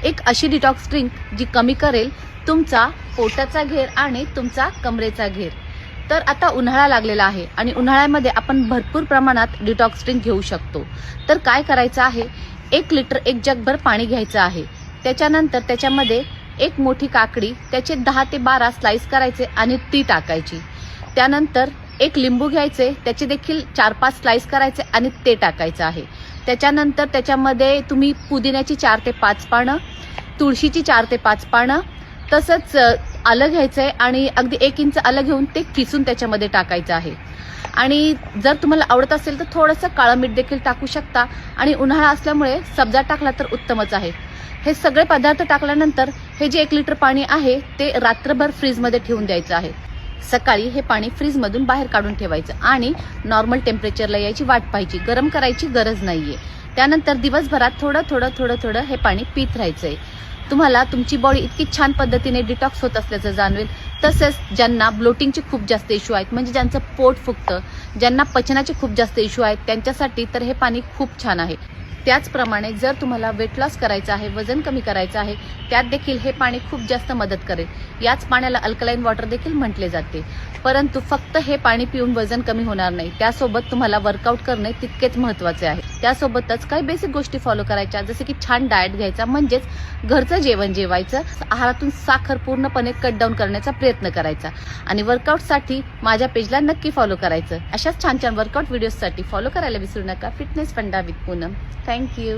एक अशी detox drink जी कमी करेल तुमचा पोटाचा घेर आणि तुमचा कमरेचा घेर। तर आता उन्हाळा लागलेला आहे आणि उन्हाळ्यामध्ये आपण भरपूर प्रमाणात डिटॉक्स ड्रिंक घेऊ शकतो। तर काय करायचं आहे, 1 लिटर 1 जगभर पाणी घ्यायचं आहे। त्याच्यानंतर त्याच्यामध्ये एक मोठी काकडी, त्याचे 10 ते 12 स्लाइस करायचे आणि ती टाकायची। त्यानंतर एक लिंबू घ्यायचे, त्याचे देखील 4-5 स्लाइस करायचे आणि ते टाकायचं आहे। त्याच्यानंतर त्याच्यामध्ये तुम्ही पुदिन्याची 4 ते 5 पानं, तुळशीची 4 ते 5 पानं, तसंच आलं घ्यायचंय आणि अगदी 1 इंच आलं घेऊन ते किसून त्याच्यामध्ये टाकायचं आहे। आणि जर तुम्हाला आवडत असेल तर थोडंसं काळं मीठ देखील टाकू शकता आणि उन्हाळा असल्यामुळे सब्जा टाकला तर उत्तमच आहे। हे सगळे पदार्थ टाकल्यानंतर हे जे 1 लिटर पाणी आहे ते रात्रभर फ्रीजमध्ये ठेवून द्यायचं आहे। सकाळी हे पाणी फ्रीजमधून बाहेर काढून ठेवायचं आणि नॉर्मल टेम्परेचरला यायची वाट पाहायची, गरम करायची गरज नाहीये। त्यानंतर दिवसभरात थोडं थोडं हे पाणी पीत राहायचंय। तुम्हाला तुमची बॉडी इतकी छान पद्धतीने डिटॉक्स होत असल्याचं जाणवेल। तसेच ज्यांना ब्लोटिंगचे खूप जास्त इश्यू आहेत, म्हणजे ज्यांचं पोट फुगतं, ज्यांना पचनाचे खूप जास्त इश्यू आहेत, त्यांच्यासाठी तर हे पाणी खूप छान आहे। त्याचप्रमाणे जर तुम्हाला वेट लॉस करायचं आहे, वजन कमी करायचं आहे, त्यात देखील हे पाणी खूप जास्त मदत करेल। याच पाण्याला अल्कलाइन वॉटर देखील म्हटले जाते। परंतु फक्त हे पाणी पिऊन वजन कमी होणार नाही, त्यासोबत तुम्हाला वर्कआउट करणे तितकेच महत्त्वाचे आहे। त्यासोबतच काही बेसिक गोष्टी फॉलो करायच्या, जसे की छान डाएट घ्यायचा, म्हणजेच घरचं जेवण जेवायचं, आहारातून साखर पूर्णपणे कट डाऊन करण्याचा प्रयत्न करायचा आणि वर्कआउटसाठी माझ्या पेजला नक्की फॉलो करायचं। अशाच छान छान वर्कआउट व्हिडिओजसाठी फॉलो करायला विसरू नका। फिटनेस फंडा विथ पूनम। Thank you.